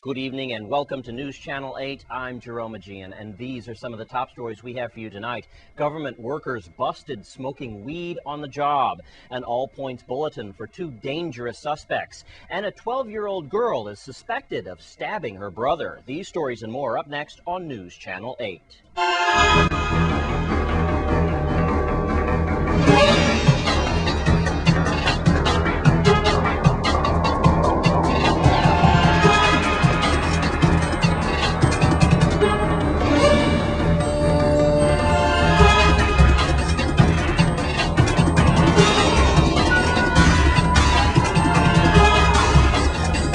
Good evening and welcome to News Channel 8. I'm Jerome Aegean, and these are some of the top stories we have for you tonight. Government workers busted smoking weed on the job. An all-points bulletin for two dangerous suspects. And a 12-year-old girl is suspected of stabbing her brother. These stories and more up next on News Channel 8.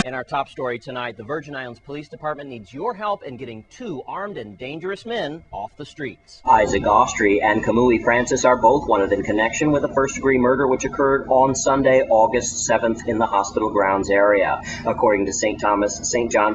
In our top story tonight, the Virgin Islands Police Department needs your help in getting two armed and dangerous men off the streets. Isaac Austrie and Kamui Francis are both wanted in connection with a first-degree murder which occurred on Sunday, August 7th in the hospital grounds area. According to St. John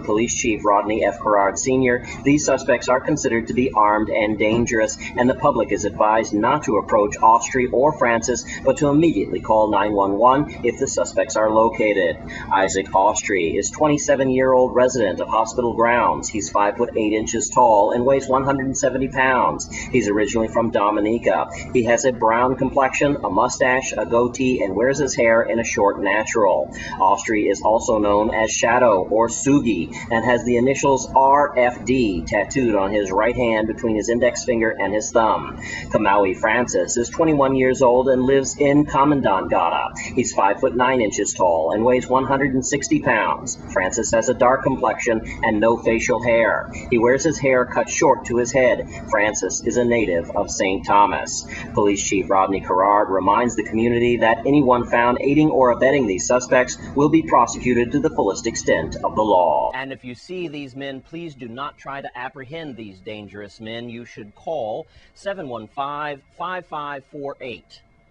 Police Chief Rodney F. Gerard Sr., these suspects are considered to be armed and dangerous, and the public is advised not to approach Austrie or Francis, but to immediately call 911 if the suspects are located. Isaac Austrie is 27-year-old resident of hospital grounds. He's 5 foot 8 inches tall and weighs 170 pounds. He's originally from Dominica. He has a brown complexion, a mustache, a goatee, and wears his hair in a short natural. Austrie is also known as Shadow or Sugi and has the initials RFD tattooed on his right hand between his index finger and his thumb. Kamui Francis is 21 years old and lives in Commandant Gata. He's 5 foot 9 inches tall and weighs 160 pounds. Francis has a dark complexion and no facial hair. He wears his hair cut short to his head. Francis is a native of St. Thomas. Police Chief Rodney Gerard reminds the community that anyone found aiding or abetting these suspects will be prosecuted to the fullest extent of the law. And if you see these men, please do not try to apprehend these dangerous men. You should call 715-5548.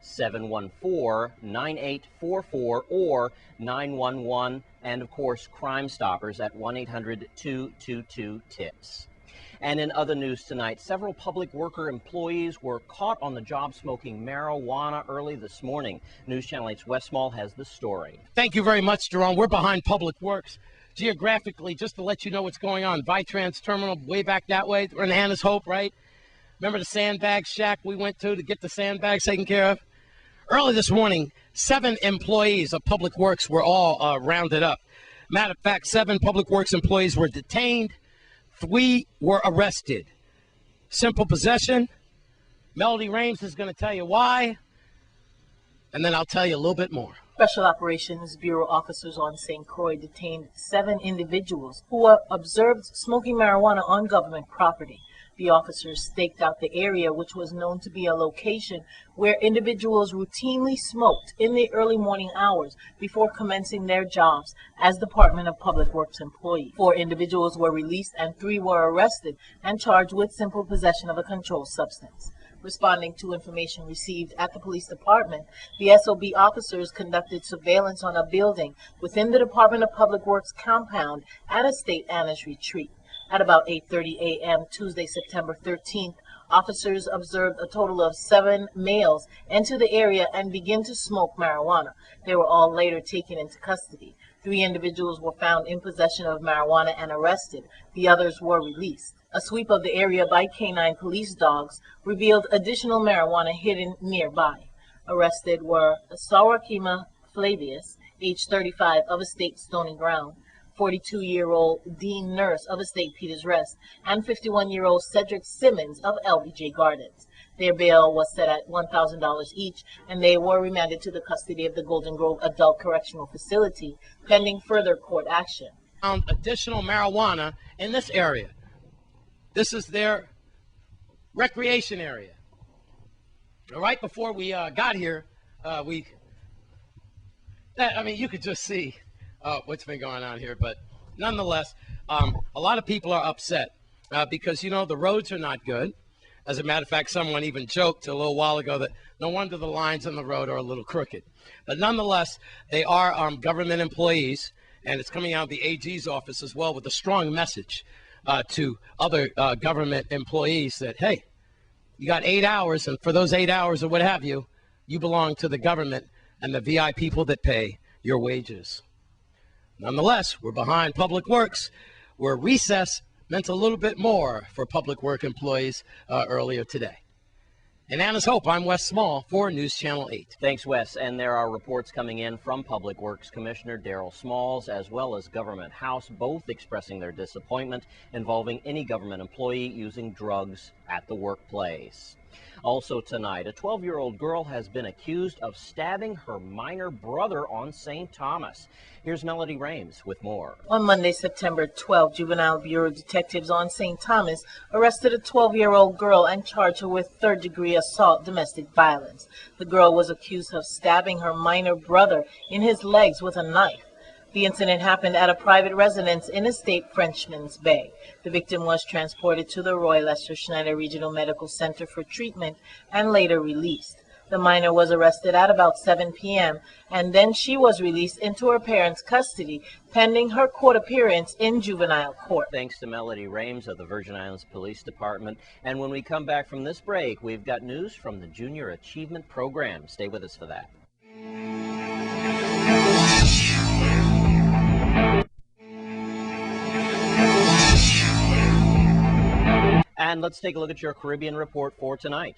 714-9844 or 911, and of course Crime Stoppers at 1-800-222-TIPS. And in other news tonight, several public worker employees were caught on the job smoking marijuana early this morning. News Channel 8's Wes Small has the story. Thank you very much, Jerome. We're behind Public Works. Geographically, just to let you know what's going on, Vitrans Terminal way back that way. We're in Hannah's Hope, right? Remember the sandbag shack we went to get the sandbags taken care of? Early this morning, 7 employees of Public Works were all rounded up. Matter of fact, 7 Public Works employees were detained. 3 were arrested. Simple possession. Melody Rames is going to tell you why, and then I'll tell you a little bit more. Special Operations Bureau officers on St. Croix detained 7 individuals who were observed smoking marijuana on government property. The officers staked out the area, which was known to be a location where individuals routinely smoked in the early morning hours before commencing their jobs as Department of Public Works employees. 4 individuals were released and 3 were arrested and charged with simple possession of a controlled substance. Responding to information received at the police department, the SOB officers conducted surveillance on a building within the Department of Public Works compound at Estate Anna's Retreat. At about 8:30 a.m. Tuesday, September 13th, officers observed a total of 7 males enter the area and begin to smoke marijuana. They were all later taken into custody. 3 individuals were found in possession of marijuana and arrested. The others were released. A sweep of the area by canine police dogs revealed additional marijuana hidden nearby. Arrested were Sawakima Flavius, age 35, of Estate Stony Ground, 42-year-old Dean Nurse of Estate Peters Rest, and 51-year-old Cedric Simmons of LBJ Gardens. Their bail was set at $1,000 each, and they were remanded to the custody of the Golden Grove Adult Correctional Facility, pending further court action. Found additional marijuana in this area. This is their recreation area. Right before we got here, you could just see what's been going on here, but nonetheless, a lot of people are upset because, the roads are not good. As a matter of fact, someone even joked a little while ago that no wonder the lines on the road are a little crooked. But nonetheless, they are government employees, and it's coming out of the AG's office as well with a strong message to other government employees that, hey, you got 8 hours, and for those 8 hours or what have you, you belong to the government and the VI people that pay your wages. Nonetheless, we're behind Public Works. where recess meant a little bit more for public work employees earlier today. In Anna's Hope, I'm Wes Small for News Channel 8. Thanks, Wes. And there are reports coming in from Public Works Commissioner Darrell Smalls as well as Government House, both expressing their disappointment involving any government employee using drugs at the workplace. Also tonight, a 12-year-old girl has been accused of stabbing her minor brother on St. Thomas. Here's Melody Rames with more. On Monday, September 12, Juvenile Bureau detectives on St. Thomas arrested a 12-year-old girl and charged her with third-degree assault domestic violence. The girl was accused of stabbing her minor brother in his legs with a knife. The incident happened at a private residence in Estate Frenchman's Bay. The victim was transported to the Roy Lester Schneider Regional Medical Center for treatment and later released. The minor was arrested at about 7 p.m. and then she was released into her parents' custody pending her court appearance in juvenile court. Thanks to Melody Rames of the Virgin Islands Police Department. And when we come back from this break, we've got news from the Junior Achievement Program. Stay with us for that. And let's take a look at your Caribbean report for tonight.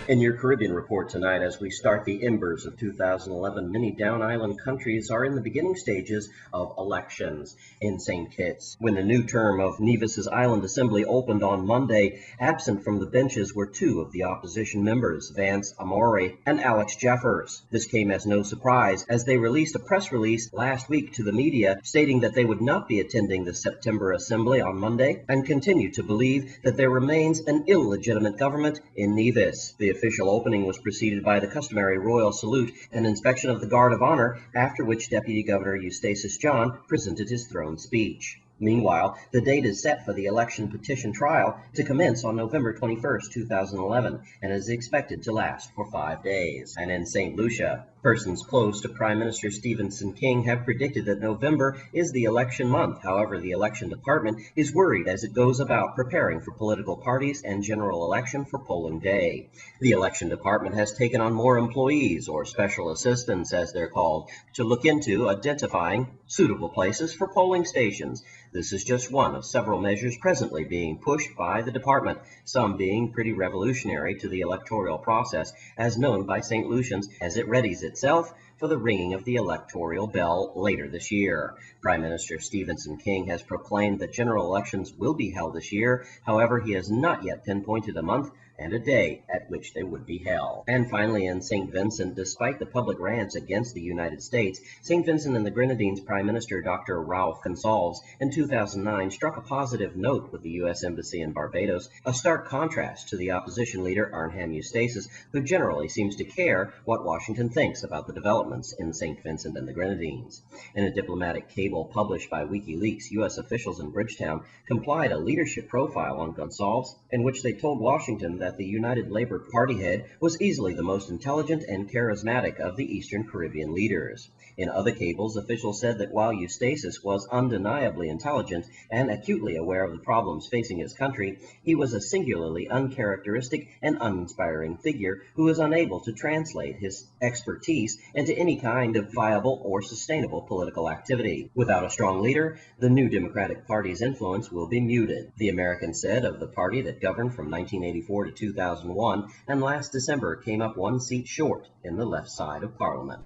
In your Caribbean report tonight, as we start the embers of 2011, many Down Island countries are in the beginning stages of elections. In St. Kitts, when the new term of Nevis's Island Assembly opened on Monday, absent from the benches were two of the opposition members, Vance Amore and Alex Jeffers. This came as no surprise, as they released a press release last week to the media stating that they would not be attending the September Assembly on Monday and continue to believe that there remains an illegitimate government in Nevis. The official opening was preceded by the customary royal salute and inspection of the Guard of Honor, after which Deputy Governor Eustace John presented his throne speech. Meanwhile, the date is set for the election petition trial to commence on November 21, 2011, and is expected to last for 5 days. And in St. Lucia, persons close to Prime Minister Stephenson King have predicted that November is the election month. However, the election department is worried as it goes about preparing for political parties and general election for polling day. The election department has taken on more employees, or special assistants as they're called, to look into identifying suitable places for polling stations. This is just one of several measures presently being pushed by the department, some being pretty revolutionary to the electoral process, as known by St. Lucians as it readies itself for the ringing of the electoral bell later this year. Prime Minister Stephenson King has proclaimed that general elections will be held this year. However, he has not yet pinpointed a month and a day at which they would be held. And finally, in St. Vincent, despite the public rants against the United States, St. Vincent and the Grenadines Prime Minister Dr. Ralph Gonsalves in 2009 struck a positive note with the U.S. Embassy in Barbados, a stark contrast to the opposition leader Arnhem Eustace, who generally seems to care what Washington thinks about the developments in St. Vincent and the Grenadines. In a diplomatic cable published by WikiLeaks, U.S. officials in Bridgetown complied a leadership profile on Gonsalves, in which they told Washington that the United Labor Party head was easily the most intelligent and charismatic of the Eastern Caribbean leaders. In other cables, officials said that while Eustace was undeniably intelligent and acutely aware of the problems facing his country, he was a singularly uncharacteristic and uninspiring figure who was unable to translate his expertise into any kind of viable or sustainable political activity. Without a strong leader, the new Democratic Party's influence will be muted, the American said of the party that governed from 1984 to 2001 and last December came up one seat short in the left side of Parliament.